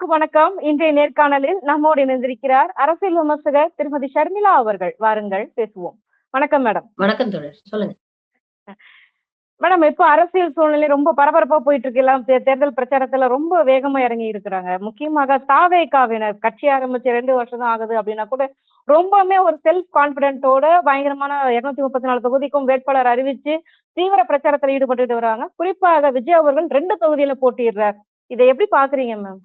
அனைவருக்கும் வணக்கம். இன்றைய நேர்காணலில் நம்மோடு இணைந்திருக்கிறார் அரசியல் விமர்சகர் திருமதி ஷர்மிளா அவர்கள். வாருங்கள் பேசுவோம். வணக்கம் மேடம். வணக்கம் தோழர், சொல்லுங்க. மேடம், இப்ப அரசியல் சூழ்நிலை ரொம்ப பரபரப்பா போயிட்டு இருக்கு. எல்லாம் தேர்தல் பிரச்சாரத்துல ரொம்ப வேகமா இறங்கி இருக்கிறாங்க. முக்கியமாக தாவேகாவினர் கட்சி ஆரம்பிச்சு 2 வருஷம் தான் ஆகுது அப்படின்னா கூட ரொம்பவுமே ஒரு செல்ஃப் கான்பிடென்ட்டோட பயங்கரமான 234 தொகுதிக்கும் வேட்பாளர் அறிவிச்சு தீவிர பிரச்சாரத்துல ஈடுபட்டுட்டு வராங்க. குறிப்பாக விஜய் அவர்கள் 2 தொகுதியில போட்டியிடுறார். இதை எப்படி பாக்குறீங்க மேம்?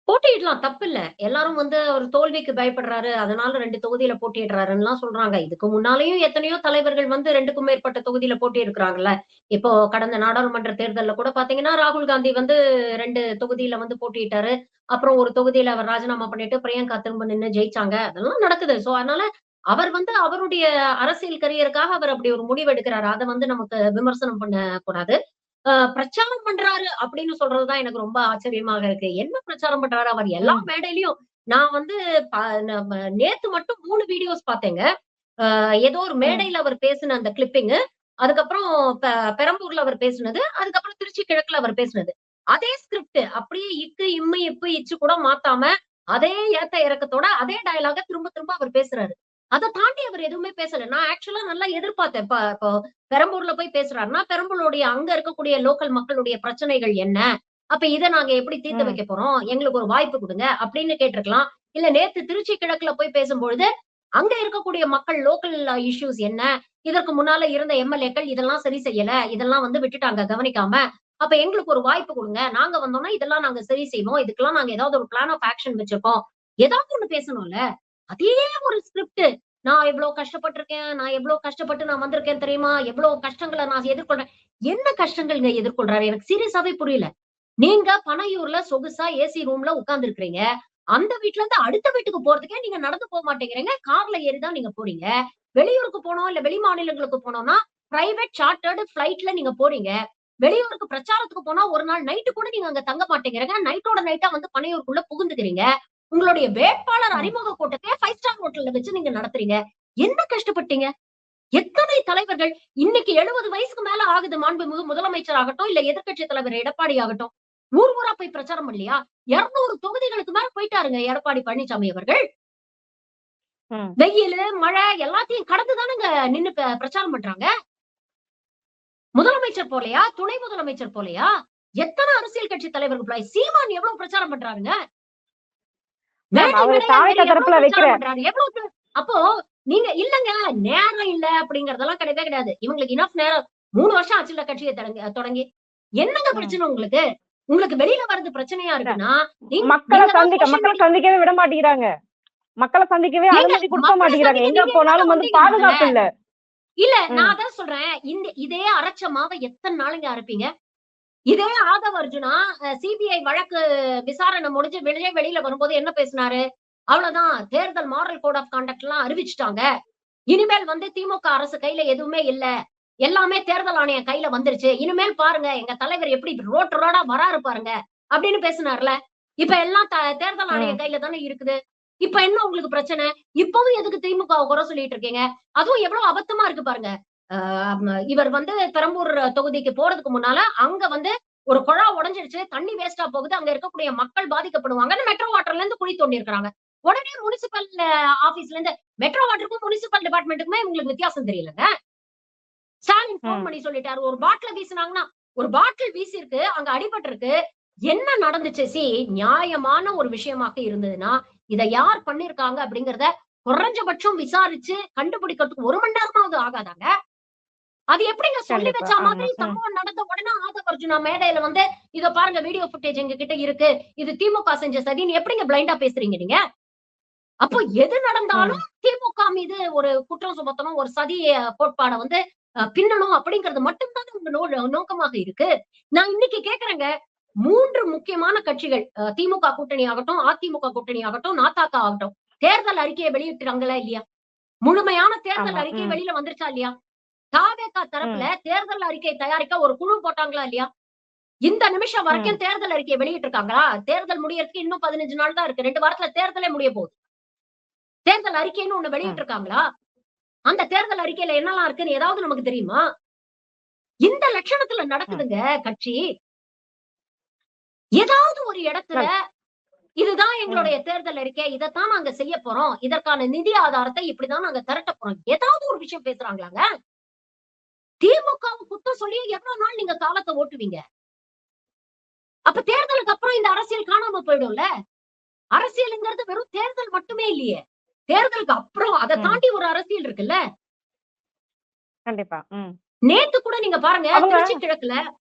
போட்டியிடலாம், தப்பு இல்ல. எல்லாரும் ஒரு தோல்விக்கு பயப்படுறாரு, அதனால 2 தொகுதியில போட்டியிடுறாருன்னுலாம் சொல்றாங்க. இதுக்கு முன்னாலேயும் எத்தனையோ தலைவர்கள் 2க்கும் மேற்பட்ட தொகுதியில போட்டியிருக்கிறாங்கல்ல. இப்போ கடந்த நாடாளுமன்ற தேர்தல்ல கூட பாத்தீங்கன்னா, ராகுல் காந்தி 2 தொகுதியில போட்டியிட்டாரு. அப்புறம் ஒரு தொகுதியில அவர் ராஜினாமா பண்ணிட்டு பிரியங்கா திரும்ப நின்னு ஜெயிச்சாங்க. அதெல்லாம் நடக்குது. சோ அதனால அவர் அவருடைய அரசியல் கரியருக்காக அவர் அப்படி ஒரு முடிவு எடுக்கிறாரு. அத நமக்கு விமர்சனம் பண்ண கூடாது. பிரச்சாரம் பண்றாரு அப்படின்னு சொல்றதுதான் எனக்கு ரொம்ப ஆச்சரியமாக இருக்கு. என்ன பிரச்சாரம் பண்றாரு? அவர் எல்லா மேடையிலயும் நான் நேத்து மட்டும் 3 வீடியோஸ் பார்த்தேங்க. ஏதோ ஒரு மேடையில அவர் பேசின அந்த கிளிப்பிங், அதுக்கப்புறம் பெரம்பூர்ல அவர் பேசினது, அதுக்கப்புறம் திருச்சி கிழக்குல அவர் பேசினது. அதே ஸ்கிரிப்ட் அப்படியே இக்கு, இம்மு, இப்பு, இச்சு கூட மாத்தாம அதே ஏத்த இறக்கத்தோட அதே டயலாக திரும்ப திரும்ப அவர் பேசுறாரு. அத தாண்டி அவர் எதுவுமே பேசல. நான் ஆக்சுவலா நல்லா எதிர்பார்த்தேன். இப்போ பெரம்பூர்ல போய் பேசுறாருன்னா, பெரம்பூருடைய அங்க இருக்கக்கூடிய லோக்கல் மக்களுடைய பிரச்சனைகள் என்ன? அப்ப இத நாங்க எப்படி தீர்த்து வைக்க போறோம்? எங்களுக்கு ஒரு வாய்ப்பு குடுங்க அப்படின்னு கேட்டிருக்கலாம். இல்ல நேத்து திருச்சி கிழக்குல போய் பேசும்பொழுது, அங்க இருக்கக்கூடிய மக்கள் லோக்கல் இஷ்யூஸ் என்ன? இதற்கு முன்னால இருந்த எம்எல்ஏக்கள் இதெல்லாம் சரி செய்யல. இதெல்லாம் விட்டுட்டாங்க கவனிக்காம. அப்ப எங்களுக்கு ஒரு வாய்ப்பு குடுங்க. நாங்க வந்தோம்னா இதெல்லாம் நாங்க சரி செய்வோம். இதுக்கெல்லாம் நாங்க ஏதாவது ஒரு பிளான் ஆஃப் ஆக்ஷன் வச்சிருக்கோம். ஏதாவது ஒண்ணு பேசணும்ல. அதே ஒரு ஸ்கிரிப்ட். நான் எவ்வளவு கஷ்டப்பட்டிருக்கேன். நான் எவ்வளவு கஷ்டப்பட்டு நான் வந்திருக்கேன் தெரியுமா? எவ்வளவு கஷ்டங்கள நான் எதிர்கொள்றேன். என்ன கஷ்டங்கள்ங்க எதிர்கொள்றாரு? எனக்கு சீரியஸாவே புரியல. நீங்க பனையூர்ல சொகுசா ஏசி ரூம்ல உட்கார்ந்து இருக்கிறீங்க. அந்த வீட்ல இருந்து அடுத்த வீட்டுக்கு போறதுக்கே நீங்க நடந்து போக மாட்டேங்கிறீங்க. கார்ல ஏறி தான் நீங்க போறீங்க. வெளியூருக்கு போனோம், இல்ல வெளி மாநிலங்களுக்கு போனோம்னா, பிரைவேட் சார்ட்டர்டு பிளைட்ல நீங்க போறீங்க. வெளியூருக்கு பிரச்சாரத்துக்கு போனா ஒரு நாள் நைட்டு கூட நீங்க அங்க தங்க மாட்டேங்கிறீங்க. நைட்டோட நைட்டா பனையூருக்குள்ள புகுந்துக்கிறீங்க. உங்களுடைய வேட்பாளர் அறிமுக கூட்டத்தையே 5 ஸ்டார் ஹோட்டல்ல வச்சு நீங்க நடத்துறீங்க. என்ன கஷ்டப்பட்டீங்க? எத்தனை தலைவர்கள் இன்னைக்கு 70 வயசுக்கு மேல ஆகுது மாண்புமிகு முதலமைச்சர் ஆகட்டும், இல்ல எதிர்க்கட்சி தலைவர் எடப்பாடி ஆகட்டும். ஊர் ஊரா போய் பிரச்சாரம் பண்ணலையா? 200 தொகுதிகளுக்கு மேல போயிட்டாருங்க எடப்பாடி பழனிசாமி அவர்கள். வெயிலு, மழை எல்லாத்தையும் கடந்து தானங்க நின்னு பிரச்சாரம் பண்றாங்க. முதலமைச்சர் போலையா? துணை முதலமைச்சர் போலையா? எத்தனை அரசியல் கட்சி தலைவர்கள் போல? சீமான் எவ்வளவு பிரச்சாரம் பண்றாருங்க? அப்போ நீங்க இல்லங்க நேரம் இல்ல அப்படிங்கறதெல்லாம் கிடையவே கிடையாது. இவங்களுக்கு இனஃப் நேரம். 3 வருஷம் ஆச்சுல்ல கட்சியை தொடங்கி. என்னங்க பிரச்சனை உங்களுக்கு? உங்களுக்கு வெளியில வர்றது பிரச்சனையா இருக்குன்னா மக்களை சந்திக்கவே விட மாட்டேங்கிறாங்க. மக்களை சந்திக்கவே அனுமதி கொடுக்க மாட்டேங்கிறாங்க. எங்க போனாலும் பாதுகாப்பு இல்ல. இல்ல நான் அதான் சொல்றேன். இதே அரைச்ச மாவை எத்தனை நாளைங்க அரைப்பீங்க? இதே ஆதவ அர்ஜுனா சிபிஐ வழக்கு விசாரணை முடிஞ்சு வெளியில வரும்போது என்ன பேசினாரு? அவ்வளவுதான், தேர்தல் மாரல் கோட் ஆஃப் கான்டக்ட் எல்லாம் அறிவிச்சுட்டாங்க. இனிமேல் திமுக அரசு கையில எதுவுமே இல்ல. எல்லாமே தேர்தல் ஆணையம் கையில வந்துருச்சு. இனிமேல் பாருங்க எங்க தலைவர் எப்படி ரோடா வராரு பாருங்க அப்படின்னு பேசினார்ல. இப்ப எல்லாம் தேர்தல் ஆணையம் கையில தானே இருக்குது. இப்ப என்ன உங்களுக்கு பிரச்சனை? இப்பவும் எதுக்கு திமுக குறை சொல்லிட்டு இருக்கீங்க? அதுவும் எவ்வளவு அபத்தமா இருக்கு பாருங்க. இவர் பெரம்பூர் தொகுதிக்கு போறதுக்கு முன்னால அங்க ஒரு குழா உடைஞ்சிருச்சு, தண்ணி வேஸ்டா போகுது, அங்க இருக்கக்கூடிய மக்கள் பாதிக்கப்படுவாங்கன்னு மெட்ரோ வாட்டர்ல இருந்து குழி தோண்டி இருக்காங்க. உடனே முனிசிபல் ஆபீஸ்ல இருந்து மெட்ரோ வாட்டருக்கும் முனிசிபல் டிபார்ட்மெண்ட்டுக்குமே உங்களுக்கு வித்தியாசம் தெரியலங்க. ஸ்டாலின் போன் பண்ணி சொல்லிட்டாரு, ஒரு பாட்டில் வீசினாங்கன்னா ஒரு பாட்டில் வீசி இருக்கு, அங்க அடிபட்டு இருக்கு. என்ன நடந்துச்சு? நியாயமான ஒரு விஷயமாக இருந்ததுன்னா இதை யார் பண்ணிருக்காங்க அப்படிங்கறத குறைஞ்சபட்சம் விசாரிச்சு கண்டுபிடிக்கிறதுக்கு 1 மணி நேரமாவது ஆகாதாங்க? அது எப்படிங்க சொல்லி வச்ச மாதிரி சம்பவம் நடந்த உடனே ஆதவ அர்ஜுனா மேடையில இத பாருங்க வீடியோ புட்டேஜ் எங்க கிட்ட இருக்கு, இது திமுக செஞ்ச சதின்னு எப்படிங்க பிளைண்டா பேசுறீங்க நீங்க? அப்போ எது நடந்தாலும் திமுக மீது ஒரு குற்றம் சுமத்தணும், ஒரு சதி கோட்பாடை பின்னணும் அப்படிங்கிறது மட்டும்தான் உங்க நோக்கமாக இருக்கு. நான் இன்னைக்கு கேக்குறேங்க, 3 முக்கியமான கட்சிகள் திமுக கூட்டணி ஆகட்டும், அதிமுக கூட்டணி ஆகட்டும், நாதாக ஆகட்டும், தேர்தல் அறிக்கையை வெளியிட்டாங்களா இல்லையா? முழுமையான தேர்தல் அறிக்கை வெளியில வந்துருச்சா இல்லையா? தாவேகா தரப்புல தேர்தல் அறிக்கை தயாரிக்க ஒரு குழு போட்டாங்களா இல்லையா? இந்த நிமிஷம் வரைக்கும் தேர்தல் அறிக்கையை வெளியிட்டு இருக்காங்களா? தேர்தல் முடியறதுக்கு இன்னும் 15 நாள் தான் இருக்கு. 2 வாரத்துல தேர்தலே முடிய போகுது. தேர்தல் அறிக்கைன்னு ஒண்ணு வெளியிட்டு இருக்காங்களா? அந்த தேர்தல் அறிக்கையில என்னெல்லாம் இருக்குன்னு ஏதாவது நமக்கு தெரியுமா? இந்த லட்சணத்துல நடக்குதுங்க கட்சி. ஏதாவது ஒரு இடத்துல நல் இதுதான் ம். எங்களுடைய தேர்தல் அறிக்கை, இதைத்தான் நாங்க செய்ய போறோம், இதற்கான நிதி ஆதாரத்தை இப்படிதான் நாங்க திரட்ட போறோம், ஏதாவது ஒரு விஷயம் பேசுறாங்களாங்க? திமுகவை குத்தம் சொல்லி எவ்வளவு நாள் நீங்க காலத்தை ஓட்டுவீங்க? அப்ப தேர்தலுக்கு அப்புறம் இந்த அரசியல் காணாம போயிடும்ல. அரசியல்ங்கிறது வெறும் தேர்தல் மட்டுமே இல்லையே. தேர்தலுக்கு அப்புறம் அத ம். தாண்டி ஒரு அரசியல் இருக்குல்ல. கண்டிப்பா. ம். நேத்து கூட நீங்க பாருங்க, அவங்க திருச்சி கிழக்குல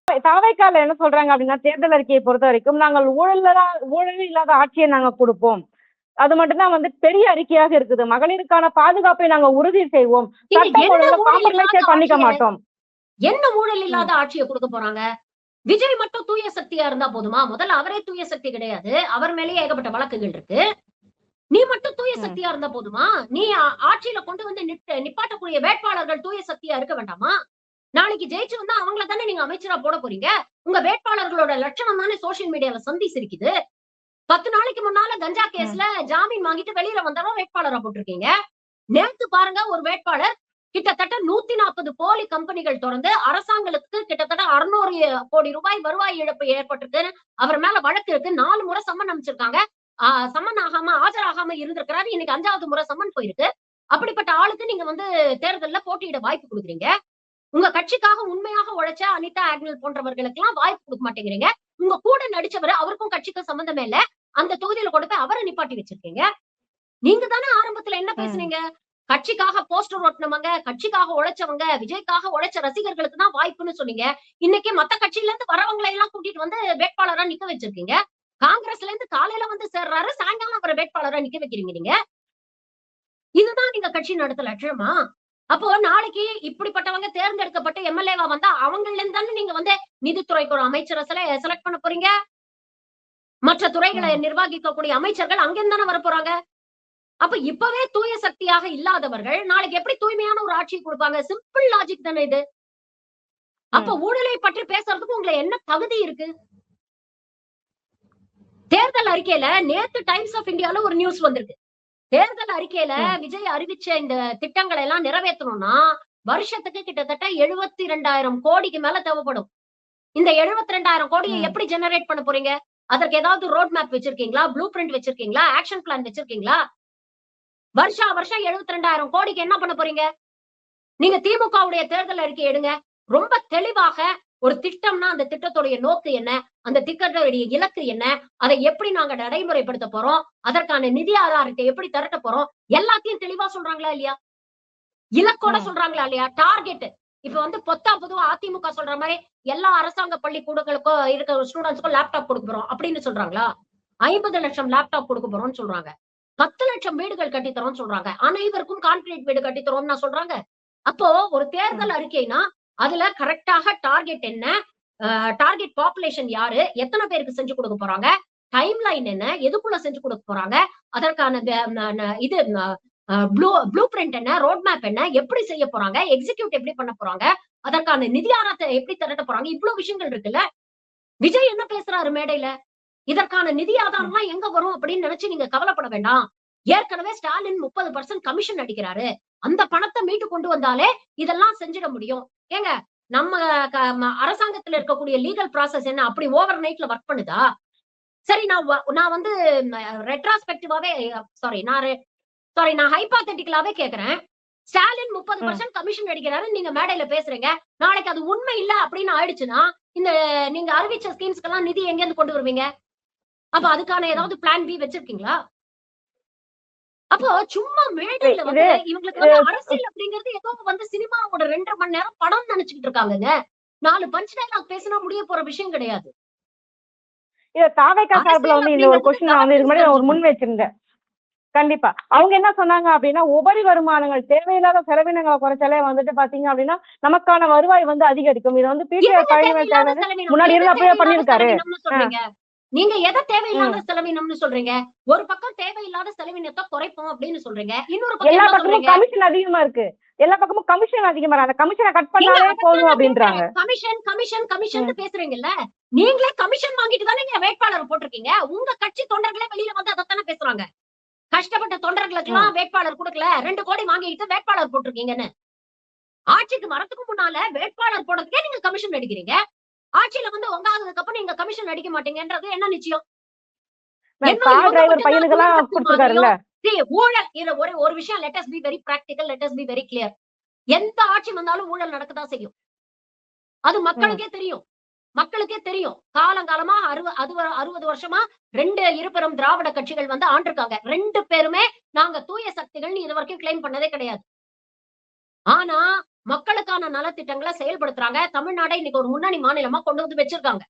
தாவேக்கால என்ன சொல்றாங்க அப்படின்னா, தேர்தல் அறிக்கையை பொறுத்தவரைக்கும், நாங்கள் ஊழல் இல்லாத ஆட்சியை நாங்க குடுப்போம். அது மட்டும் தான் வந்து பெரிய அறிக்கையாக இருக்குது. மகளிருக்கான பாதுகாப்பை நாங்க உறுதி செய்வோம். நீங்க சட்டம் என்ன ஒழுங்குல ஊழல் இல்லாத காம்ப்ரமைஸே பண்ணிக்க ஆட்சிய மாட்டோம். என்ன ஊழல் இல்லாத ம். ஆட்சிய குடுக்க போறாங்க? விஜய் மட்டும் தூய சக்தியா இருந்தா போதுமா? முதல்ல அவரே தூய சக்தி கிடையாது. அவர் மேலேயே ஏகப்பட்ட வழக்குகள் இருக்கு. நீ மட்டும் தூய ம். சக்தியா இருந்தா போதுமா? நீ ஆட்சியில கொண்டு வந்து நிப்பாட்டக்கூடிய வேட்பாளர்கள் தூய சக்தியா இருக்க வேண்டாமா? நாளைக்கு ஜெயிச்சு வந்தா அவங்கள தானே நீங்க அமைச்சரா போட போறீங்க. உங்க வேட்பாளர்களோட லட்சணம் தானே சோசியல் மீடியால சந்தி சிரிக்குது. 10 நாளைக்கு முன்னால கஞ்சா ம். கேஸ்ல ஜாமீன் வாங்கிட்டு வெளியில வந்தவன் வேட்பாளரா போட்டிருக்கீங்க. நேத்து பாருங்க ஒரு வேட்பாளர் கிட்டத்தட்ட 140 போலி கம்பெனிகள் தொடர்ந்து அரசாங்கத்துக்கு கிட்டத்தட்ட 600 கோடி ரூபாய் வருவாய் இழப்பு ஏற்பட்டிருக்கு. அவர் மேல வழக்கு இருக்கு. 4 முறை சம்மன் அனுப்பிச்சிருக்காங்க. சம்மன் ஆகாம ஆஜராகாம இருந்திருக்கிறாரு. இன்னைக்கு 5வது முறை சம்மன் போயிருக்கு. அப்படிப்பட்ட ஆளுக்கு நீங்க வந்து தேர்தல்ல போட்டியிட வாய்ப்பு குடுக்குறீங்க. உங்க கட்சிக்காக உண்மையாக உழைச்ச அனிதா ஆக்னல் போன்றவர்களுக்கெல்லாம் வாய்ப்பு குடுக்க மாட்டேங்கிறீங்க. உங்க கூட நடிச்சவரு அவருக்கும் கட்சிக்கும் சம்மந்தமே இல்ல. அந்த தொகுதியில கொண்டு போய் அவர நிப்பாட்டி வச்சிருக்கீங்க. நீங்க தானே ஆரம்பத்துல என்ன ம். பேசுனீங்க? கட்சிக்காக போஸ்டர் ஒட்டுனவங்க, கட்சிக்காக உழைச்சவங்க, விஜய்க்காக உழைச்ச ரசிகர்களுக்கு தான் வாய்ப்புன்னு சொன்னீங்க. இன்னைக்கு மத்த கட்சியில இருந்து வரவங்கள எல்லாம் கூட்டிட்டு வந்து வேட்பாளரா நிக்க வச்சிருக்கீங்க. காங்கிரஸ்ல இருந்து காலையில வந்து சேர்றாரு, சாயங்காலம் அவர வேட்பாளரா நிக்க வைக்கிறீங்க நீங்க. இதுதான் நீங்க கட்சி நடத்த லட்சணமா? அப்போ நாளைக்கு இப்படிப்பட்டவங்க தேர்ந்தெடுக்கப்பட்ட எம்.எல்.ஏ.வா வந்தா அவங்கள்ல இருந்து தானே நீங்க வந்து நிதித்துறைக்கு ஒரு அமைச்சர செலக்ட் பண்ண போறீங்க. மற்ற துறைகளை ம். நிர்வகிக்கக்கூடிய அமைச்சர்கள் அங்கிருந்து தானே வரப்போறாங்க. அப்ப இப்பவே தூய சக்தியாக இல்லாதவர்கள் நாளைக்கு எப்படி தூய்மையான ஒரு ஆட்சியை குடுப்பாங்க? சிம்பிள் லாஜிக் தானே இது. அப்ப ம். ஊழலை பற்றி பேசுறதுக்கு உங்களுக்கு என்ன தகுதி இருக்கு? தேர்தல் அறிக்கையில நேத்து டைம்ஸ் ஆஃப் இந்தியால ஒரு நியூஸ் வந்திருக்கு. தேர்தல் அறிக்கையில ம். விஜய் அறிவிச்ச இந்த திட்டங்களை எல்லாம் நிறைவேத்தணும்னா, வருஷத்துக்கு கிட்டத்தட்ட 72,000 கோடிக்கு மேல தேவைப்படும். இந்த 72,000 கோடிய ம். எப்படி ஜெனரேட் பண்ண போறீங்க? அதற்கு ஏதாவது ரோட் மேப் வச்சிருக்கீங்களா? ப்ளூ பிரிண்ட் வச்சிருக்கீங்களா? ஆக்ஷன் பிளான் வச்சிருக்கீங்களா? வருஷா வருஷம் 72,000 கோடிக்கு என்ன பண்ண போறீங்க? நீங்க திமுகவுடைய தேர்தல் அறிக்கை எடுங்க. ரொம்ப தெளிவாக ஒரு திட்டம்னா அந்த திட்டத்துடைய நோக்கு என்ன? அந்த திட்டத்துடைய இலக்கு என்ன? அதை எப்படி நாங்க நடைமுறைப்படுத்த போறோம்? அதற்கான நிதி ஆதாரத்தை எப்படி திரட்ட போறோம்? எல்லாத்தையும் தெளிவா சொல்றாங்களா இல்லையா? இலக்கோட ம். சொல்றாங்களா இல்லையா? டார்கெட். இப்ப வந்து பொதுவா அதிமுக சொல்ற மாரி எல்லா அரசாங்க பள்ளிக்கூடங்களுக்கும் இருக்கிற ஸ்டூடண்ட்ஸ்க்கும் லேப்டாப் குடுக்க போறோம் அப்படின்னு சொல்றாங்களா? 50 லட்சம் லேப்டாப் குடுக்க போறோம்னு சொல்றாங்க. 10 லட்சம் வீடுகள் கட்டி தரோம்னு சொல்றாங்க. அனைவருக்கும் கான்கிரீட் வீடு கட்டி தரோம்னா சொல்றாங்க. அப்போ ஒரு ம். தேர்தல் அறிக்கைனா, அதுல கரெக்ட்டாக டார்கெட் என்ன? அ டார்கெட் பாப்புலேஷன் யாரு? எத்தன பேருக்கு செஞ்சு குடுக்க போறாங்க? டைம் லைன் என்ன? எதுக்குள்ள செஞ்சு குடுக்க போறாங்க? அதற்கான வ ந ந இது ந ப்ளூ பிரிண்ட் என்ன? ரோட் மேப் என்ன? எப்படி செய்ய போறாங்க? எக்ஸிக்யூட் எப்படி பண்ண போறாங்க? அதற்கான நிதி ஆதாரத்த எப்படி திரட்ட போறாங்க? இவ்ளோ விஷயங்கள் இருக்குல்ல. விஜய் என்ன பேசுறாரு மேடையில? இதற்கான நிதி ம். ஆதாரம்லாம் எங்க வரும் அப்படின்னு நினைச்சு நீங்க கவலைப்பட வேண்டாம். ஏற்கனவே ஸ்டாலின் 30% கமிஷன் அடிக்கிறாரு. அந்த பணத்த மீட்டு கொண்டு வந்தாலே இதெல்லாம் செஞ்சிட முடியும். ஏங்க நம்ம அரசாங்கத்துல இருக்கக்கூடிய லீகல் ப்ராசஸ் என்ன அப்படி ஓவர் நைட்ல வொர்க் பண்ணுதா? சரி நான் வந்து ரெட்ராஸ்பெக்டிவாவே சாரி நான் ஹைப்போதெட்டிகலாவே கேட்கிறேன். ஸ்டாலின் ம். 30% கமிஷன் அடிக்கிறாருன்னு நீங்க மேடையில பேசுறீங்க. நாளைக்கு அது உண்மை இல்ல அப்படின்னு ஆயிடுச்சுன்னா, இந்த நீங்க அறிவிச்ச ஸ்கீம்ஸ்க்கெல்லாம் நிதி எங்கேருந்து கொண்டு வருவீங்க? அப்ப அதுக்கான ம். ஏதாவது பிளான் பி வச்சிருக்கீங்களா? அப்போ சும்மா இது மேடையில இது வந்து இவங்களுக்கு வந்து அரசியல் அப்படிங்கிறது ஏதோ வந்து சினிமாவோட 2 1/2 மணி நேரம் படம்னு நெனச்சுக்கிட்டு இருக்காங்கங்க. 4 பஞ்ச் டயலாக் பேசினா முடிய போற விஷயம் கிடையாது. இத தாவேக்கா சார்புல அரசியல் வந்து இந்த ஒரு அப்படிங்கிறது கொஸ்டின் நான் வந்து இதுக்கு கவர்னன்ஸ் முன்னாடி நான் ஒரு முன் தெரிஞ்சுக்கணும். வச்சிருந்தேன். கண்டிப்பா. அவங்க என்ன சொன்னாங்க அப்டின்னா, உபரி வருமானங்கள் தேவையில்லாத செலவினங்கள குறைச்சாலே வந்துட்டு பார்த்தீங்க அப்டின்னா, நமக்கான வருவாய் வந்து அதிகரிக்கும். இத வந்து பிடிஆர் எதுங்க தேவையில்லாத பழனிவேல் செலவினம்? முன்னாடி எத இருந்தப்பயே தேவையில்லாத பண்ணியிருக்காரு. செலவினம்னு அ. சொல்றீங்க? நீங்க எத தேவையில்லாத ம். செலவினம்னு சொல்றீங்க? ஒரு பக்கம் தேவையில்லாத செலவினத்த குறைப்போம் அப்படின்னு சொல்றீங்க. இன்னொரு பக்கம் எல்லா என்ன பக்கமும் சொல்றீங்க? கமிஷன் அதிகமா இருக்கு. எல்லா பக்கமும் கமிஷன் அதிகமா இருக்கு. அந்த கமிஷன கட் ஏங்க பண்ணாலே அதத்தான் போதும் நான் அப்டின்றாங்க. கேட்கிறேன். கமிஷன்னு ம். பேசுறீங்கல்ல. நீங்களே கமிஷன் வாங்கிட்டு தானேங்க வேட்பாளர போட்டிருக்கீங்க. உங்க கட்சி தொண்டர்களே வெளியில வந்து அதத்தானே பேசுறாங்க. கஷ்டப்பட்ட ம். தொண்டர்களுக்கெல்லாம் வேட்பாளர் குடுக்கல. 2 கோடி வாங்கிட்டு வேட்பாளர் போட்டிருக்கீங்கன்னு. ஆட்சிக்கு வரதுக்கு முன்னால வேட்பாளர் போடுறதுக்கே நீங்க கமிஷன் எடுக்கிறீங்க. ஆட்சியில வந்து உங்காததுக்கு அப்புறம் நீங்க கமிஷன் அடிக்க மாட்டீங்கன்றது என்ன நிச்சயம்? இன்னும் கார் இவங்க டிரைவர் மட்டும்தான் தூய பையனுக்கெல்லாம் சக்தி கொடுத்துருக்காருல்ல. மாதிரியும் ஊழல் இதுல ஒரு விஷயம் let us be very practical, let us be very clear. எந்த ஆட்சி வந்தாலும் ஊழல் நடக்கத்தான் செய்யும். அது ம். மக்களுக்கே தெரியும். மக்களுக்கே தெரியும். காலங்காலமா 60 வருஷமா 2 இருபெரும் திராவிட கட்சிகள் வந்து ஆண்டிருக்காங்க. 2 பேருமே நாங்க தூய சக்திகள்னு இதுவரைக்கும் கிளைம் பண்ணதே கிடையாது. ஆனா, மக்களுக்கான நலத்திட்டங்கள செயல்படுத்துறாங்க. தமிழ்நாட இன்னைக்கு ஒரு முன்னணி மாநிலமா கொண்டு வந்து வச்சிருக்காங்க.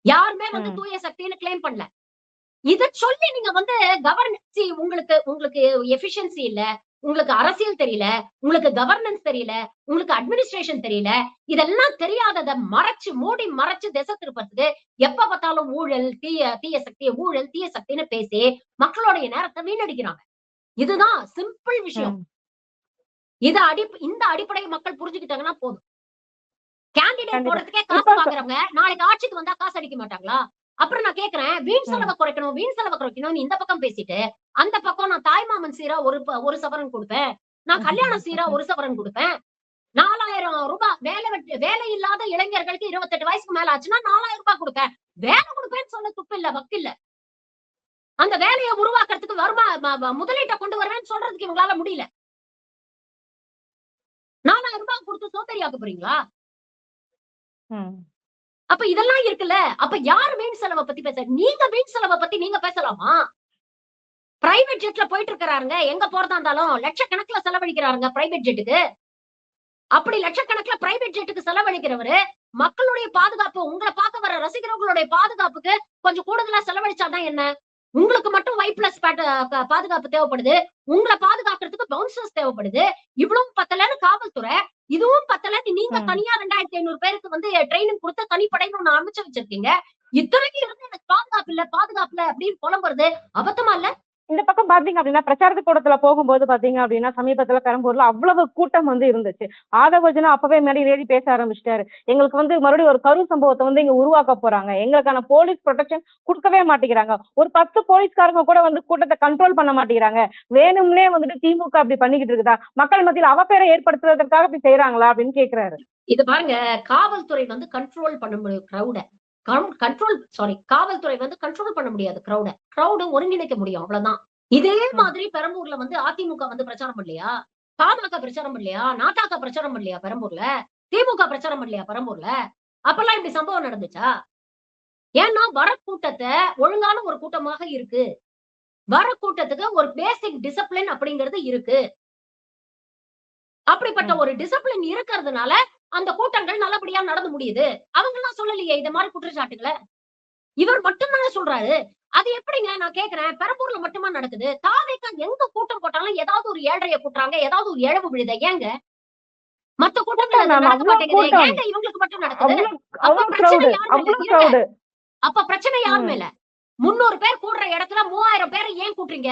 யாருமே வந்து ம். தூய சக்தின்னு கிளைம் பண்ணல. இத சொல்லி நீங்க வந்து உங்களுக்கு உங்களுக்கு எஃபிஷியன்சி இல்ல. உங்களுக்கு அரசியல் தெரியல. உங்களுக்கு கவர்னன்ஸ் தெரியல. உங்களுக்கு அட்மினிஸ்ட்ரேஷன் தெரியல. இதெல்லாம் தெரியாதத மறைச்சு, மூடி மறைச்சு திசை திருப்பறதுக்கு எப்ப பார்த்தாலும் ஊழல், தீய சக்தி, ஊழல், தீய சக்தின்னு பேசி மக்களுடைய நேரத்த வீணடிக்கிறாங்க. இதுதான் சிம்பிள் விஷயம். ம். இந்த அடிப்படைய மக்கள் புரிஞ்சுக்கிட்டாங்கன்னா போதும். கேண்டிடேட் கண்டிப்பா. போடுறதுக்கே காசு இப்ப வாங்குறவங்க, நாளைக்கு ஆட்சிக்கு வந்தா காசு அடிக்க மாட்டாங்களா? அப்புறம் நான் கேட்கிறேன், வீண் ம். செலவ குறைக்கணும், வீண் செலவ குறைக்கணும்னு இந்த பக்கம் பேசிட்டு, அந்த பக்கம் நான் தாய்மாமன் சீரா 1 சவரன் குடுப்பேன். நான் கல்யாண சீரா 1 சவரன் குடுப்பேன். ரூ. 4,000 வேலை இல்லாத இளைஞர்களுக்கு 28 வயசுக்கு மேல ஆச்சுன்னா ரூ. 4,000 குடுப்பேன். வேலை குடுப்பேன்னு சொல்ல துப்பு இல்ல, வக்கு இல்ல. அந்த வேலைய உருவாக்குறதுக்கு வருமா முதலீட்ட கொண்டு வருவேன்னு சொல்றதுக்கு இவங்களால முடியல. ரூ. 4,000 குடுத்து சோம்பேறி போறீங்களா? ம். அப்ப இதெல்லாம் இருக்குல்ல. அப்ப யார் வீண் செலவ பத்தி நீங்க வீண் செலவ பத்தி நீங்க பேசலாமா? பிரைவேட் ஜெட்ல போயிட்டு இருக்கிறாருங்க. எங்க போறதா இருந்தாலும் லட்சக்கணக்குல செலவழிக்கிறாருங்க பிரைவேட் ஜெட்டுக்கு. அப்படி லட்சக்கணக்குல பிரைவேட் ஜெட்டுக்கு செலவழிக்கிறவரு, மக்களுடைய பாதுகாப்பு, உங்கள பார்க்க வர ரசிகர்களுடைய பாதுகாப்புக்கு கொஞ்சம் கூடுதலா செலவழிச்சா தான் என்ன? உங்களுக்கு மட்டும் ஒய் பிளஸ் பாதுகாப்பு தேவைப்படுது. உங்கள பாதுகாக்கிறதுக்கு பவுன்சர்ஸ் தேவைப்படுது. இவ்வளவும் பத்தலன்னு காவல்துறை, இதுவும் பத்தலன்னு நீங்க ம். தனியா 2500 பேருக்கு வந்து ட்ரெய்னிங் குடுத்து தனிப்படைன்னு ஒண்ணு அமைச்சு வச்சிருக்கீங்க. இத்தனைக்கும் இருந்து எனக்கு பாதுகாப்பு இல்ல, பாதுகாப்பு இல்ல அப்படின்னு புலம்புறது அபத்தமா இல்ல? இந்த பக்கம் பார்த்தீங்க அப்படின்னா, பிரச்சாரத்து கூட்டத்துல போகும்போது பார்த்தீங்க அப்படின்னா, சமீபத்தில பெரம்பூர்ல அவ்வளவு கூட்டம் வந்து இருந்துச்சு. ஆதவர்ஜுனா அப்பவே முன்னாடி ஏறி பேச ஆரம்பிச்சுட்டாரு. எங்களுக்கு வந்து மறுபடியும் ஒரு கரூர் சம்பவத்த வந்து இங்க உருவாக்க போறாங்க. எங்களுக்கான போலீஸ் புரொடெக்ஷன் குடுக்கவே மாட்டேங்கிறாங்க. ஒரு 10 போலீஸ்காரங்க கூட வந்து கூட்டத்த கண்ட்ரோல் பண்ண மாட்டேங்கிறாங்க. வேணும்னே வந்துட்டு திமுக அப்படி பண்ணிக்கிட்டு இருக்குதா? மக்கள் மத்தியில அவப்பேர ஏற்படுத்துறதற்காக இப்படி செய்றாங்களா? அப்படின்னு கேட்கிறாரு. இது பாருங்க, காவல்துறை வந்து கண்ட்ரோல் பண்ண முடியும் கிரவுட. காவல்துறை வந்து கண்ட்ரோல் பண்ண முடியாது கிரவுட. கிரவுட ஒருங்கிணைக்க முடியும் அவ்வளவுதான். இதே ம். மாதிரி பெரம்பூர்ல வந்து அதிமுக வந்து பிரச்சாரம் பண்ணலையா? பாமக பிரச்சாரம் பண்ணலையா? நாட்டாக்க பிரச்சாரம் பண்ணலையா பெரம்பூர்ல? திமுக பிரச்சாரம் பண்ணலையா பெரம்பூர்ல? அப்பல்லாம் இப்படி சம்பவம் நடந்துச்சா? ஏன்னா வர கூட்டத்த ஒழுங்கான ஒரு கூட்டமாக இருக்கு. வர கூட்டத்துக்கு ஒரு பேசிக் டிசிப்ளின் அப்படிங்கிறது இருக்கு. அப்படிப்பட்ட ம். ஒரு டிசிப்ளின் இருக்கிறதுனால அந்த கூட்டங்கள் நல்லபடியா நடந்து முடியுது. அவங்கலாம் சொல்லலையே இந்த மாரி குற்றச்சாட்டுகள. இவர் மட்டும் தானே சொல்றாரு. அது எப்படிங்க நான் கேட்கிறேன். பெரம்பூர்ல மட்டுமா நடக்குது? தாவேக்கா எங்க கூட்டம் போட்டாலும் ஏதாவது ஒரு ஏழ்றைய கூட்டுறாங்க. ஏதாவது ஒரு இழவு விழுதா? ஏங்க? மத்த கூட்டங்கள் கூட்டம் அது மேம். நடக்க அவ்ளோ மாட்டேங்குது. கூட்டம். ஏங்க இவங்களுக்கு மட்டும் நடக்குது? அவ்ளோ அப்ப அவ்ளோ பிரச்சனை கிரவுடு. யார் மேல? அவ்ளோ இருங்க. கிரவுடு. அப்ப பிரச்சனை யார் ம். மேல? 300 பேர் கூடுற இடத்துல 3000 பேர ஏன் கூட்டுறீங்க?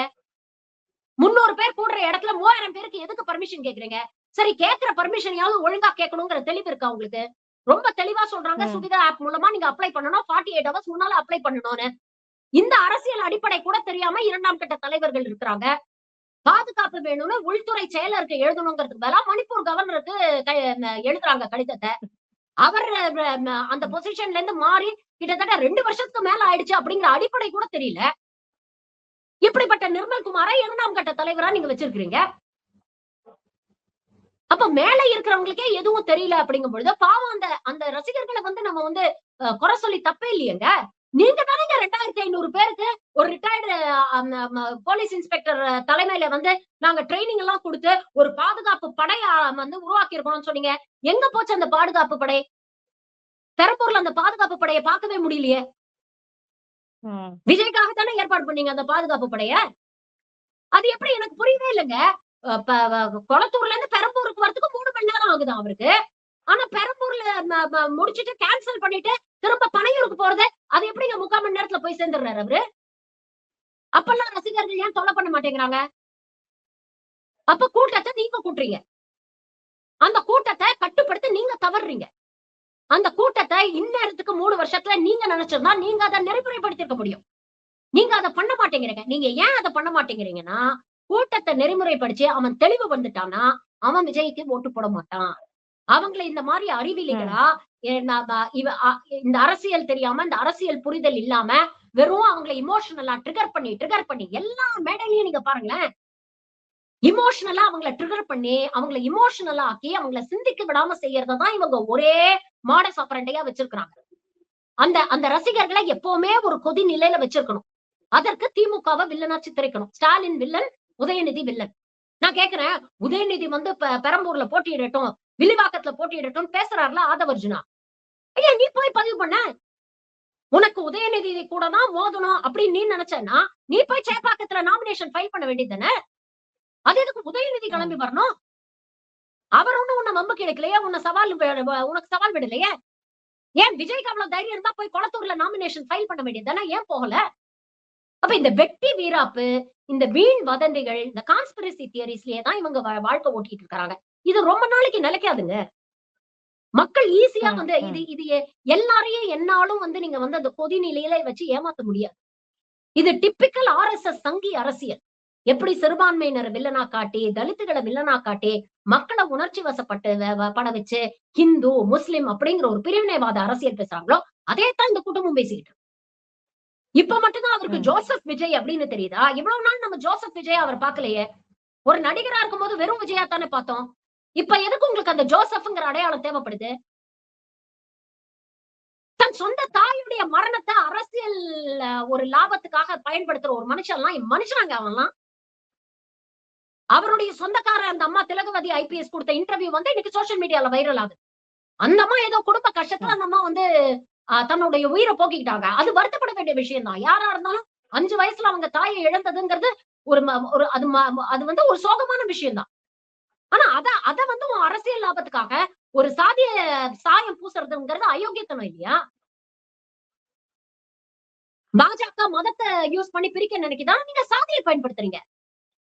300 பேர் கூடுற இடத்துல 3000 பேருக்கு எதுக்கு பெர்மிஷன் கேட்கிறீங்க? சரி கேட்கிற பெர்மிஷனையாவது ஒழுங்கா கேட்கணுங்கிற தெளிவு இருக்கா உங்களுக்கு? ரொம்ப தெளிவா சொல்றாங்க. ம். சுவிதா ஆப் மூலமா நீங்க அப்ளை பண்ணணும். 48 ஹவர்ஸ் முன்னால அப்ளை பண்ணணும்னு. இந்த அரசியல் அடிப்படை கூட தெரியாம 2ஆம் கட்ட தலைவர்கள் இருக்கிறாங்க. பாதுகாப்பு வேணும்னு உள்துறை செயலருக்கு எழுதணுங்கிறதுக்கு பதிலா மணிப்பூர் கவர்னருக்கு எழுதுறாங்க கடிதத்த. அவர் அந்த பொசிஷன்ல இருந்து மாறி கிட்டத்தட்ட 2 வருஷத்துக்கு மேல ஆயிடுச்சு அப்படிங்கிற அடிப்படை கூட தெரியல. இப்படிப்பட்ட நிர்மல் குமார 2ஆம் கட்ட தலைவரா நீங்க வச்சிருக்கிறீங்க. அப்ப மேல இருக்கிறவங்களுக்கே எதுவும் தெரியல அப்படிங்கும் பொழுது, பாவம் அந்த அந்த ரசிகர்கள வந்து நம்ம வந்து குறை சொல்லி தப்பே இல்லையேங்க. நீங்க தானங்க 2500 பேருக்கு ஒரு ரிட்டயர்டு போலீஸ் இன்ஸ்பெக்டர் தலைமையில வந்து நாங்க ட்ரெய்னிங் எல்லாம் குடுத்து ஒரு பாதுகாப்பு படைய வந்து உருவாக்கி இருக்கணும்னு சொன்னீங்க. எங்க போச்சு அந்த பாதுகாப்பு படை? பெரம்பூர்ல அந்த பாதுகாப்பு படைய பார்க்கவே முடியலையே. ம். விஜய்க்காக தானே ஏற்பாடு பண்ணீங்க அந்த பாதுகாப்பு படைய. அது எப்படி எனக்கு புரியவே இல்லங்க. அ ப வ கொளத்தூர்ல இருந்து பெரம்பூருக்கு வரதுக்கு 3 மணி நேரம் ஆகுதாம் அவருக்கு. ஆனா பெரம்பூர்ல ம ம முடிச்சுட்டு கேன்சல் பண்ணிட்டு திரும்ப பனையூருக்கு போறது, அது எப்படிங்க 3/4 மணி நேரத்துல போய் சேர்ந்துடுறாரு அவரு? அப்பல்லாம் ரசிகர்கள் ஏன் தொல்ல பண்ண மாட்டேங்கிறாங்க? அப்ப கூட்டத்த நீங்க கூட்டுறீங்க. அந்த கூட்டத்த கட்டுப்படுத்த நீங்க தவறுறீங்க. அந்த கூட்டத்த இந்நேரத்துக்கு 3 வருஷத்துல நீங்க நினைச்சிருந்தா, நீங்க அத நெறிமுறைப்படுத்தியிருக்க முடியும். நீங்க அத பண்ண மாட்டேங்கிறீங்க. நீங்க ஏன் அத பண்ண மாட்டேங்கிறீங்கன்னா, கூட்டத்த நெறிமுறைப்படுத்தி அவன் தெளிவு வந்துட்டான்னா, அவன் விஜய்க்கு ஓட்டு போட மாட்டான். அவங்களை இந்த மாதிரி அறிவிலிகளா இந்த அரசியல் தெரியாம, இந்த அரசியல் புரிதல் இல்லாம வெறும் அவங்களை இமோஷனலா ட்ரிகர் பண்ணி எல்லா மேடையிலயும் நீங்க பாருங்களேன், இமோஷனலா அவங்கள ட்ரிகர் பண்ணி அவங்கள இமோஷனலா ஆக்கி அவங்கள சிந்திக்க விடாம செய்யறதான் இவங்க ஒரே மாடஸ் ஆபரண்டையா வச்சிருக்காங்க. அந்த அந்த ரசிகர்களை எப்பவுமே ஒரு கொதி நிலையில வச்சிருக்கணும். அதற்கு திமுகவை வில்லனா சித்தரிக்கணும். Stalin villain, Udhayanidhi villain. நான் கேக்குறேன், உதயநிதி வந்து பெரம்பூர்ல போட்டியிடட்டும், வில்லிவாக்கத்துல போட்டியிடட்டும் பேசுறாருல ஆதவர்ஜுனா, ஐயா நீ போய் பதிவு பண்ண. உனக்கு உதயநிதி கூட தான் மோதணும் அப்படின்னு நீ நினைச்சேன்னா நீ போய் சேப்பாக்கத்துல நாமினேஷன் ஃபைல் பண்ண வேண்டியது தானே. அது எதுக்கு உதயநிதி கிளம்பி வரணும்? அவர் ஒண்ணு உன்னை வம்பு கிடைக்கலையே, உனக்கு சவால் விடலையே. ஏன் விஜய்க்கு அவ்வளவு தைரியம் இருந்தா போய் கொளத்தூர்ல நாமினேஷன் ஃபைல் பண்ண வேண்டியது தானே, ஏன் போகல? அப்ப இந்த வெட்டி வீராப்பு, இந்த வீண் வதந்திகள், இந்த கான்ஸ்பிரசி தியரிஸ்லயே தான் இவங்க வாழ்க்கை ஓட்டிட்டு இருக்காங்க. இது ரொம்ப நாளைக்கு நிலைக்காதுங்க. மக்கள் ஈஸியா வந்து இது எல்லாரையும் என்னாலும் வந்து நீங்க வந்து அந்த கொதி நிலையில வச்சு ஏமாத்த முடியாது. இது டிப்பிக்கல் RSS சங்கி அரசியல். எப்படி சிறுபான்மையினர் வில்லனா காட்டி, தலித்துகளை வில்லனா காட்டி, மக்களை உணர்ச்சி வசப்பட்டு பட வச்சு ஹிந்து முஸ்லிம் அப்படிங்கிற ஒரு பிரிவினைவாத அரசியல் பேசுறாங்களோ அதே தான் இந்த குடும்பம் பேசிக்கிட்டு. இப்ப மட்டும்தான் அவருக்கு ஜோசப் விஜய் அப்படின்னு தெரியுதா? இவ்வளவு நாள் நம்ம ஜோசப் விஜய் அவர் பார்க்கலையே. ஒரு நடிகரா இருக்கும் போது வெறும் விஜயா தானே பார்த்தோம். இப்ப எதுக்கு உங்களுக்கு அந்த ஜோசப்ங்கிற அடையாளம் தேவைப்படுது? தன் சொந்த தாயுடைய மரணத்தை அரசியல் ஒரு லாபத்துக்காக பயன்படுத்துற ஒரு மனுஷனாங்க அவன்லாம். அவருடைய சொந்தக்கார அந்த அம்மா திலகவதி IPS கொடுத்த இன்டர்வியூ வந்து இன்னைக்கு சோசியல் மீடியால வைரல் ஆகுது. அந்த அம்மா ஏதோ குடும்ப கஷ்டத்துல அந்த அம்மா வந்து தன்னுடைய உயிரை போக்கிக்கிட்டாங்க. அது வருத்தப்பட வேண்டிய விஷயம் தான். யாரா இருந்தாலும் 5 வயசுல அவங்க தாயை இழந்ததுங்கிறது அது வந்து ஒரு சோகமான விஷயம் தான். ஆனா அத வந்து அரசியல் லாபத்துக்காக ஒரு சாதிய சாயம் பூசுறதுங்கிறது அயோக்கியத்தனம் இல்லையா? பாஜக மதத்தை யூஸ் பண்ணி பிரிக்க நினைக்குதா, நீங்க சாதியை பயன்படுத்துறீங்க.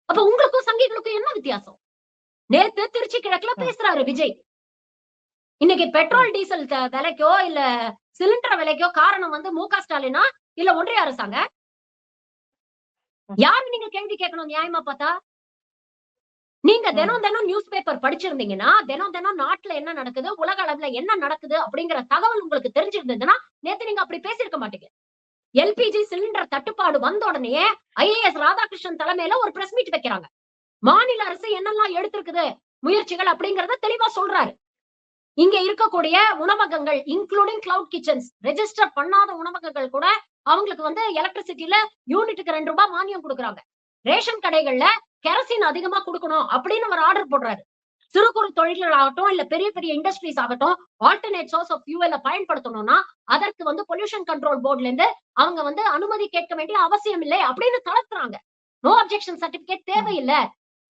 அப்ப உங்களுக்கும் சங்கிகளுக்கும் என்ன வித்தியாசம்? நேத்து திருச்சி கிழக்குல பேசுறாரு விஜய். இன்னைக்கு பெட்ரோல் டீசல் விலைக்கோ இல்ல சிலிண்டர் விலைக்கோ காரணம் வந்து MK ஸ்டாலினா இல்ல ஒன்றிய அரசாங்க? யாரு நீங்க கேள்வி கேட்கணும் நியாயமா பார்த்தா? நீங்க தினம் நியூஸ் பேப்பர் படிச்சிருந்தீங்கன்னா, தினம் நாட்டுல என்ன நடக்குது, உலக அளவுல என்ன நடக்குது அப்படிங்கிற தகவல் உங்களுக்கு தெரிஞ்சிருந்ததுன்னா நேத்து நீங்க அப்படி பேசியிருக்க மாட்டீங்க. LPG சிலிண்டர் தட்டுப்பாடு வந்த உடனே IAS ராதாகிருஷ்ணன் தலைமையில ஒரு பிரஸ் மீட் வைக்கிறாங்க. மாநில அரசு என்னெல்லாம் எடுத்திருக்குது முயற்சிகள் அப்படிங்கறத தெளிவா சொல்றாரு. இங்க இருக்கக்கூடிய உணவகங்கள் இன்க்ளூடிங் கிளவுட் கிச்சன்ஸ் ரெஜிஸ்டர் பண்ணாத உணவகங்கள் கூட அவங்களுக்கு வந்து எலக்ட்ரிசிட்டில யூனிட்டுக்கு 2 ரூபாய் மானியம் கொடுக்குறாங்க. ரேஷன் கடைகள்ல கெரசின் அதிகமா கொடுக்கணும் அப்படின்னு ஒரு ஆர்டர் போடுறாரு. சிறு குறு தொழில்கள் ஆகட்டும் இல்ல பெரிய பெரிய இண்டஸ்ட்ரீஸ் ஆகட்டும் ஆல்டர்னேட் சோர்ஸ் ஆஃப் ஃபியூவலை பயன்படுத்தணும்னா அதற்கு வந்து பொல்யூஷன் கண்ட்ரோல் போர்ட்ல இருந்து அவங்க வந்து அனுமதி கேட்க வேண்டிய அவசியம் இல்லை அப்படின்னு தளர்த்துறாங்க. நோ அப்ஜெக்ஷன் சர்டிபிகேட் தேவையில்லை.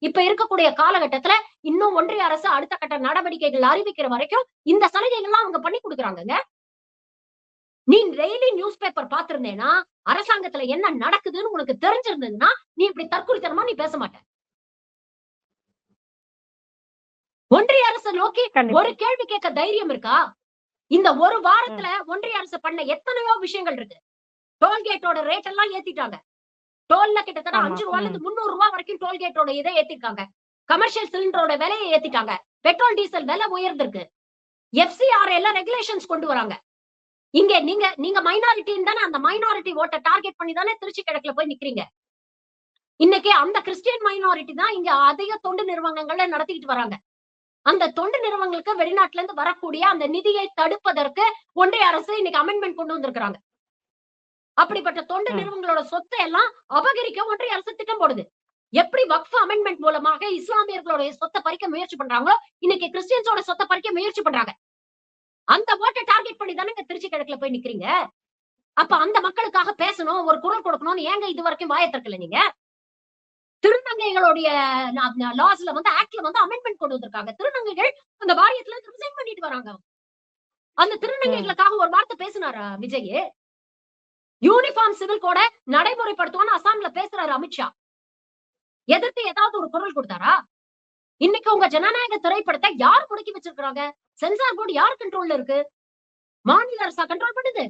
இப்ப இருக்கக்கூடிய காலகட்டத்துல இன்னும் ஒன்றிய அரசு அடுத்த கட்ட நடவடிக்கைகள் அறிவிக்கிற வரைக்கும் இந்த சலுகைகள்லாம் அவங்க பண்ணி கொடுக்குறாங்க. நீ டெய்லி நியூஸ் பேப்பர் பாத்திருந்தேன்னா அரசாங்கத்துல என்ன நடக்குதுன்னு உனக்கு தெரிஞ்சிருந்ததுன்னா நீ இப்படி தற்குறித்தனமா நீ பேச மாட்ட. ஒன்றிய அரசு நோக்கி ஒரு கேள்வி கேட்க தைரியம் இருக்கா? இந்த ஒரு வாரத்துல ஒன்றிய அரசு பண்ண எத்தனையோ விஷயங்கள் இருக்கு. டோல்கேட்டோட ரேட் எல்லாம் ஏத்திட்டாங்க. டோல்ல கிட்டத்தட்ட 5 ரூபாயில இருந்து 300 ரூபாய் வரைக்கும் டோல்கேட்டோட இதை ஏத்திருக்காங்க. கமர்ஷியல் சிலிண்டரோட விலையை ஏத்திட்டாங்க. பெட்ரோல் டீசல் விலை உயர்ந்திருக்கு. FCRA ரெகுலேஷன்ஸ் கொண்டு வராங்க. இங்க நீங்க மைனாரிட்டின்னு தானே அந்த மைனாரிட்டி ஓட்ட டார்கெட் பண்ணி தானே திருச்சி கிழக்குல போய் நிக்கிறீங்க. இன்னைக்கு அந்த கிறிஸ்டியன் மைனாரிட்டி தான் இங்க அதிக தொண்டு நிறுவனங்களை நடத்திக்கிட்டு வராங்க. அந்த தொண்டு நிறுவனங்களுக்கு வெளிநாட்டுல இருந்து வரக்கூடிய அந்த நிதியை தடுப்பதற்கு ஒன்றிய அரசு இன்னைக்கு அமெண்ட்மெண்ட் கொண்டு வந்திருக்காங்க. அப்படிப்பட்ட தொண்டு நிறுவனங்களோட சொத்தை எல்லாம் அபகரிக்க ஒன்றிய அரசு திட்டம் போடுது. எப்படி வக்ஃப் அமெண்ட்மெண்ட் மூலமாக இஸ்லாமியர்களோட சொத்தை பறிக்க முயற்சி பண்றாங்களோ இன்னைக்கு கிறிஸ்டியன்ஸோட சொத்தை பறிக்க முயற்சி பண்றாங்க. அந்த ஓட்டை டார்கெட் பண்ணி தானே திருச்சி கிழக்குல போய் நிக்கிறீங்க. அப்ப அந்த மக்களுக்காக பேசணும், ஒரு குரல் கொடுக்கணும்னு ஏங்க இது வரைக்கும் வாயை திறக்கல நீங்க? திருநங்கைகளுடைய லாஸ்ல வந்து ஆக்ட்ல வந்து அமெண்ட்மெண்ட் கொண்டு வந்திருக்காங்க. திருநங்கைகள் அந்த வாரியத்துல ரிசைன் பண்ணிட்டு வராங்க. அந்த திருநங்கைகளுக்காக ஒரு வார்த்தை பேசினாரா விஜய்? யூனிஃபார்ம் சிவில் கோட நடைமுறைப்படுத்துவான்னு அசாம்ல பேசுறாரு அமித்ஷா. எதிர்த்து ஏதாவது ஒரு குரல் கொடுத்தாரா? இன்னைக்கு உங்க ஜனநாயக திரைப்படத்தை யார் முடக்கி வச்சிருக்காங்க? சென்சார் போர்டு யார் கண்ட்ரோல்ல இருக்கு? மாநில அரசா கண்ட்ரோல் பண்ணுது.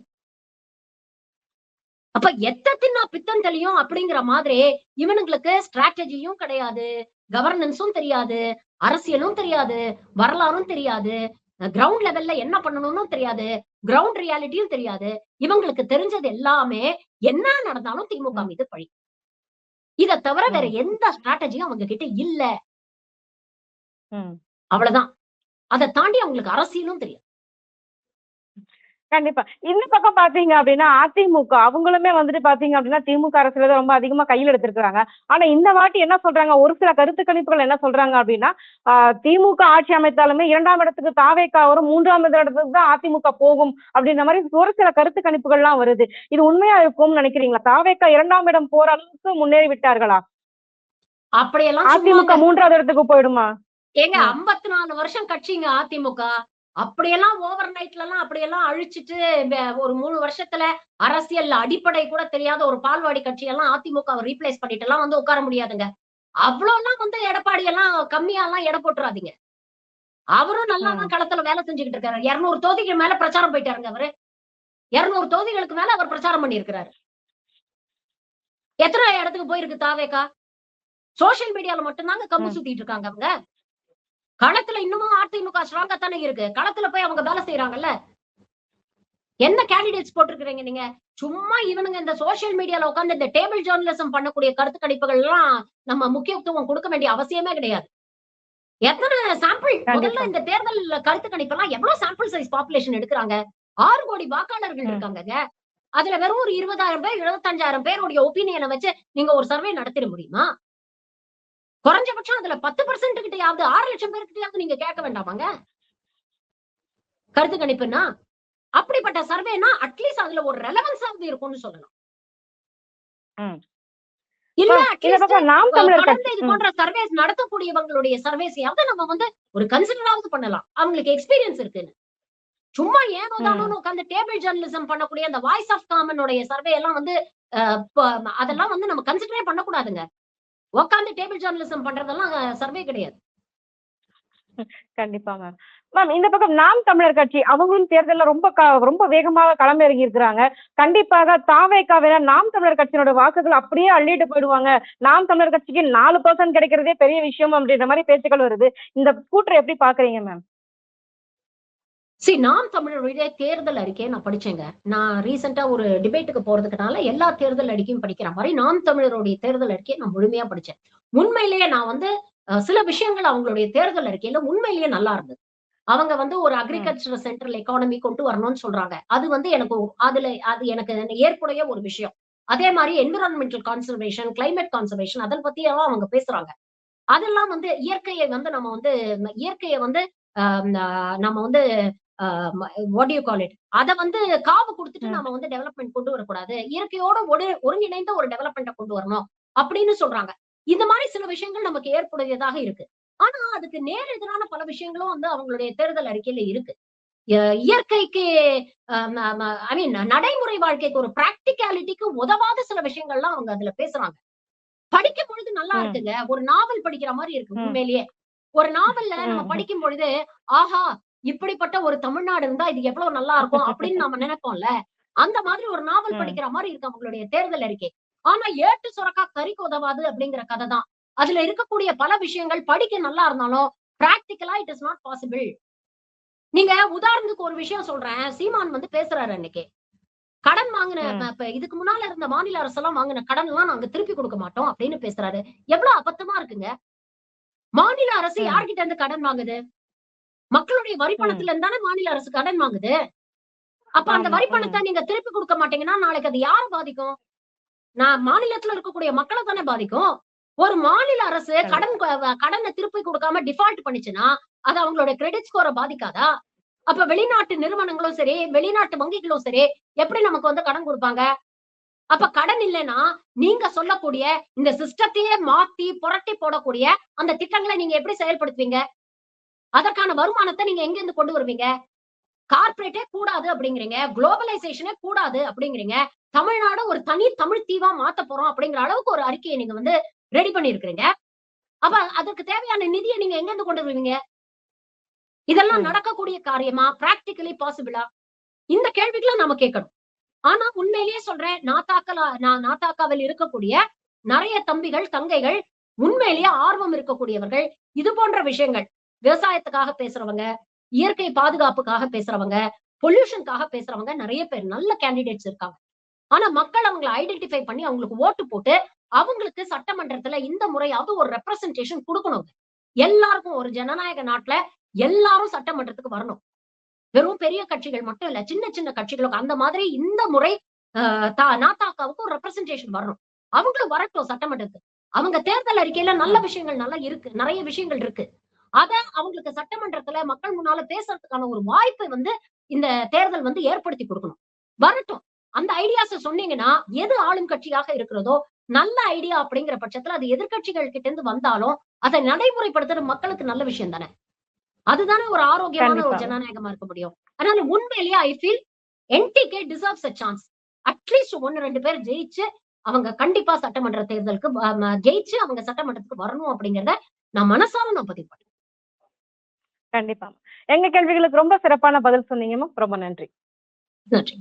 அப்ப எத்த தின்னா பித்தன் தெளியும் அப்படிங்கிற மாதிரி இவனுங்களுக்கு ஸ்ட்ராட்டஜியும் கிடையாது, கவர்னன்ஸும் தெரியாது, அரசியலும் தெரியாது, வரலாறும் தெரியாது, கிரவுண்ட் லெவல்ல என்ன பண்ணணும்னு தெரியாது, கிரவுண்ட் ரியாலிட்டியும் தெரியாது. இவங்களுக்கு தெரிஞ்சது எல்லாமே என்ன நடந்தாலும் திமுக மீது பழி. இத தவிர வேற எந்த ஸ்ட்ராட்டஜியும் அவங்க கிட்ட இல்ல. அவ்வளவுதான். அத தாண்டி அவங்களுக்கு அரசியலும் தெரியும். கண்டிப்பா. இந்த பக்கம் பாத்தீங்க அப்படின்னா, அதிமுக அவங்களுமே வந்துட்டு பாத்தீங்க அப்படின்னா, திமுக அரசியல ரொம்ப அதிகமா கையில எடுத்திருக்காங்க. ஆனா இந்த வாட்டி என்ன சொல்றாங்க, ஒரு சில கருத்து கணிப்புகள் என்ன சொல்றாங்க அப்படின்னா, திமுக ஆட்சி அமைத்தாலுமே 2ஆம் இடத்துக்கு தாவேகா வரும், 3ஆம் இடத்துக்கு தான் அதிமுக போகும் அப்படின்ற மாரி ஒரு சில கருத்து கணிப்புகள்லாம் வருது. இது உண்மையா இருக்கும்னு நினைக்கிறீங்களா? தாவேகா 2ஆம் இடம் போற அளவுக்கு முன்னேறி விட்டார்களா? அப்படியெல்லாம் அதிமுக 3வது இடத்துக்கு போயிடுமா? ஏங்க 54 வருஷம் கட்சிங்க அதிமுக. அப்படியெல்லாம் ஓவர் நைட்ல எல்லாம் அப்படியெல்லாம் அழிச்சிட்டு ஒரு 3 வருஷத்துல அரசியல் அடிப்படை கூட தெரியாத ஒரு பால்வாடி கட்சி எல்லாம் அதிமுகவை ரீப்ளேஸ் பண்ணிட்டு எல்லாம் வந்து உட்கார முடியாதுங்க. அவ்வளவுலாம் வந்து எடப்பாடி எல்லாம் கம்மியா எல்லாம் எடை போட்டுறாதீங்க. அவரும் நல்லா தான் களத்துல வேலை செஞ்சுக்கிட்டு இருக்காரு. 200 தொகுதிக்கு மேல பிரச்சாரம் போயிட்டாருங்க அவரு. 200 தொகுதிகளுக்கு மேல அவர் பிரச்சாரம் பண்ணியிருக்கிறாரு. எத்தனை இடத்துக்கு போயிருக்கு தாவேகா? சோசியல் மீடியால மட்டும்தாங்க கம்பு சுத்திட்டு இருக்காங்க அவங்க. களத்துல இன்னமும் அதிமுக ஸ்ட்ராங்கா தானே இருக்கு. களத்துல போய் அவங்க வேலை செய்யறாங்கல்ல. என்ன கேண்டிடேட்ஸ் போட்டிருக்கிறீங்க நீங்க? சும்மா இவனுங்க இந்த சோசியல் மீடியால உட்கார்ந்து இந்த டேபிள் ஜெர்னலிசம் பண்ணக்கூடிய கருத்து கணிப்புகள் எல்லாம் நம்ம முக்கியத்துவம் கொடுக்க வேண்டிய அவசியமே கிடையாது. எத்தனை சாம்பிள் முதல்ல இந்த தேர்தல் கருத்து கணிப்பு எல்லாம் எவ்வளவு சாம்பிள் சைஸ் பாப்புலேஷன் எடுக்கிறாங்க? 6 கோடி வாக்காளர்கள் இருக்காங்க. அதுல வெறும் ஒரு 20,000 பேர் 25,000 பேருடைய ஒப்பீனியனை வச்சு நீங்க ஒரு சர்வே நடத்திட முடியுமா? குறைஞ்சபட்சம் அதுல 10% கிட்டயாவது 6 லட்சம் பேர்கிட்டயாவது நீங்க கேட்க வேண்டாமாங்க? கருத்து கணிப்புன்னா அப்படிப்பட்ட சர்வேனா அட்லீஸ்ட் அதுல ஒரு ரெலவன்ஸ் ஆவது இருக்கும்னு சொல்லலாம். இல்ல அட்லீஸ்ட் இது போன்ற சர்வேஸ் நடத்தக்கூடியவங்களுடைய சர்வேஸையாவது நம்ம வந்து ஒரு கன்சிடராவது பண்ணலாம். அவங்களுக்கு எக்ஸ்பீரியன்ஸ் இருக்குன்னு. சும்மா ஏனோதானோன்னு உட்கார்ந்து டேபிள் ஜெர்னலிசம் பண்ணக்கூடிய அந்த வாய்ஸ் ஆஃப் காமனுடைய சர்வே எல்லாம் வந்து அதெல்லாம் வந்து நம்ம கன்சிடரே பண்ணக்கூடாதுங்க. உட்கார்ந்து டேபிள் ஜெர்னலிசம் பண்றதெல்லாம் சர்வே கிடையாது. கண்டிப்பா மேம். மேம் இந்த பக்கம் நாம் தமிழர் கட்சி அவங்களும் தேர்தல்ல ரொம்ப வேகமாக களமிறங்கி இருக்கிறாங்க. கண்டிப்பாக தாவேகாவினர் நாம் தமிழர் கட்சியோட வாக்குகள் அப்படியே அள்ளிட்டு போயிடுவாங்க. நாம் தமிழர் கட்சிக்கு 4% கிடைக்கிறதே பெரிய விஷயம் அப்படின்ற மாதிரி பேச்சுக்கள் வருது. இந்த கூற்றை எப்படி பாக்குறீங்க மேம்? நாம் தமிழருடைய தேர்தல் அறிக்கையை நான் படிச்சேங்க. நான் ரீசெண்டா ஒரு டிபேட்டுக்கு போறதுக்குனால எல்லா தேர்தல் அறிக்கையும் படிக்கிற மாதிரி நாம் தமிழருடைய தேர்தல் அறிக்கையை நான் முழுமையா படிச்சேன். உண்மையிலேயே நான் வந்து சில விஷயங்கள் அவங்களுடைய தேர்தல் அறிக்கையில உண்மையிலேயே நல்லா இருந்தது. அவங்க வந்து ஒரு அக்ரிகல்ச்சர் சென்ட்ரல் எக்கானமி கொண்டு வரணும்னு சொல்றாங்க. அது வந்து அது எனக்கு ஏற்புடைய ஒரு விஷயம். அதே மாதிரி என்விரான்மெண்டல் கான்சர்வேஷன், கிளைமேட் கான்சர்வேஷன் அதை பத்தி எல்லாம் அவங்க பேசுறாங்க. அதெல்லாம் வந்து இயற்கையை வந்து நம்ம வந்து வாட் யூ கால் இட் அத வந்து காவு கொடுத்துட்டு நம்ம வந்து டெவலப்மெண்ட் கொண்டு வரக்கூடாது. இயற்கையோட ஒருங்கிணைந்த ஒரு டெவலப்மெண்ட்டை கொண்டு வரணும் அப்படின்னு சொல்றாங்க. இந்த மாதிரி சில விஷயங்கள் நமக்கு ஏற்புடையதாக இருக்கு. ஆனா அதுக்கு நேர் எதிரான பல விஷயங்களும் வந்து அவங்களுடைய தேர்தல் அறிக்கையில இருக்கு. இயற்கைக்கு ஐ மீன் நடைமுறை வாழ்க்கைக்கு ஒரு பிராக்டிகாலிட்டிக்கு உதவாத சில விஷயங்கள்லாம் அவங்க அதுல பேசுறாங்க. படிக்கும் பொழுது நல்லா இருக்குங்க. ஒரு நாவல் படிக்கிற மாதிரி இருக்கு உண்மையிலேயே. ஒரு நாவல்ல நம்ம படிக்கும் பொழுது ஆஹா இப்படிப்பட்ட ஒரு தமிழ்நாடு இருந்தா இது எவ்வளவு நல்லா இருக்கும் அப்படின்னு நம்ம நினைப்போம்ல. அந்த மாதிரி ஒரு நாவல் படிக்கிற மாதிரி இருக்கு அவங்களுடைய தேர்தல் அறிக்கை. ஆனா ஏட்டு சுரக்கா கறிக்கு உதவாது அப்படிங்கிற கதை தான். அதுல இருக்கக்கூடிய பல விஷயங்கள் படிக்க நல்லா இருந்தாலும் பிராக்டிகலா இட் இஸ் நாட் பாசிபிள். நீங்க உதாரணத்துக்கு ஒரு விஷயம் சொல்றேன். சீமான் வந்து பேசுறாரு அன்னைக்கு. கடன் வாங்கின இதுக்கு முன்னால இருந்த மாநில அரசெல்லாம் வாங்கின கடன் எல்லாம் நாங்க திருப்பி கொடுக்க மாட்டோம் அப்படின்னு பேசுறாரு. எவ்வளவு அபத்தமா இருக்குங்க. மாநில அரசு யார்கிட்ட இருந்து கடன் வாங்குது? மக்களுடைய வரி பணத்துல இருந்தானே மாநில அரசு கடன் வாங்குது. அப்ப அந்த வரி பணத்தை நீங்க திருப்பி கொடுக்க மாட்டீங்கன்னா நாளைக்கு அது யாரை பாதிக்கும்? மாநிலத்துல இருக்கக்கூடிய மக்களை தானே பாதிக்கும். ஒரு மாநில அரசு கடனை திருப்பி கொடுக்காம டிஃபால்ட் பண்ணிச்சுன்னா அது அவங்களோட கிரெடிட் ஸ்கோரை பாதிக்காதா? அப்ப வெளிநாட்டு நிறுவனங்களும் சரி, வெளிநாட்டு வங்கிகளும் சரி எப்படி நமக்கு வந்து கடன் கொடுப்பாங்க? அப்ப கடன் இல்லைன்னா நீங்க சொல்லக்கூடிய இந்த சிஸ்டத்தையே மாத்தி புரட்டி போடக்கூடிய அந்த திட்டங்களை நீங்க எப்படி செயல்படுத்துவீங்க? அதற்கான வருமானத்தை நீங்க எங்க இருந்து கொண்டு வருவீங்க? கார்பரேட்டே கூடாது அப்படிங்கிறீங்க, குளோபலைசேஷனே கூடாது அப்படிங்கிறீங்க, தமிழ்நாடு ஒரு தனி தமிழ் தீவா மாத்த போறோம் அப்படிங்கிற அளவுக்கு ஒரு அறிக்கையை நீங்க வந்து ரெடி பண்ணி இருக்கிறீங்க. அப்ப அதற்கு தேவையான நிதியை நீங்க எங்க இருந்து கொண்டு வருவீங்க? இதெல்லாம் நடக்கக்கூடிய காரியமா? பிராக்டிகலி பாசிபிளா? இந்த கேள்விகளை நாம கேட்கணும். ஆனா உண்மையிலேயே சொல்றேன், நாத்தாக்காவில் இருக்கக்கூடிய நிறைய தம்பிகள் தங்கைகள் உண்மையிலேயே ஆர்வம் இருக்கக்கூடியவர்கள் இது போன்ற விஷயங்கள், விவசாயத்துக்காக பேசுறவங்க, இயற்கை பாதுகாப்புக்காக பேசுறவங்க, பொல்யூஷனுக்காக பேசுறவங்க நிறைய பேர் நல்ல கேண்டிடேட்ஸ் இருக்காங்க. ஆனா மக்கள் அவங்களை ஐடென்டிஃபை பண்ணி அவங்களுக்கு ஓட்டு போட்டு அவங்களுக்கு சட்டமன்றத்துல இந்த முறையாவது ஒரு ரெப்ரசன்டேஷன் கொடுக்கணும். எல்லாருக்கும் ஒரு ஜனநாயக நாட்டுல எல்லாரும் சட்டமன்றத்துக்கு வரணும். வெறும் பெரிய கட்சிகள் மட்டும் இல்ல, சின்ன சின்ன கட்சிகளுக்கு அந்த மாதிரி இந்த முறை நாத்தாக்காவுக்கு ஒரு ரெப்ரசன்டேஷன் வரணும். அவங்களும் வரட்டும் சட்டமன்றத்துக்கு. அவங்க தேர்தல் அறிக்கையில நல்ல விஷயங்கள் நல்லா இருக்கு, நிறைய விஷயங்கள் இருக்கு. அத அவங்களுக்கு சட்டமன்றத்துல மக்கள் முன்னால பேசுறதுக்கான ஒரு வாய்ப்பை வந்து இந்த தேர்தல் வந்து ஏற்படுத்தி கொடுக்கணும். வரட்டும். அந்த ஐடியாஸ சொன்னீங்கன்னா, எது ஆளும் கட்சியாக இருக்கிறதோ, நல்ல ஐடியா அப்படிங்கிற பட்சத்துல அது எதிர்க்கட்சிகள் கிட்ட இருந்து வந்தாலும், அதை நடைமுறைப்படுத்துற மக்களுக்கு நல்ல விஷயம் தானே. அதுதானே ஒரு ஆரோக்கியமான ஒரு ஜனநாயகமா இருக்க முடியும். அதனால உண்மையிலேயே I feel NTK deserves a chance. At least 1, 2 பேர் ஜெயிச்சு அவங்க கண்டிப்பா சட்டமன்ற தேர்தலுக்கு ஜெயிச்சு அவங்க சட்டமன்றத்துக்கு வரணும் அப்படிங்கறத நான் மனசார பதிவு பண்றேன். கண்டிப்பா. எங்க கேள்விகளுக்கு ரொம்ப சிறப்பான பதில் சொன்னீங்கம்மா. ரொம்ப நன்றி. நன்றி.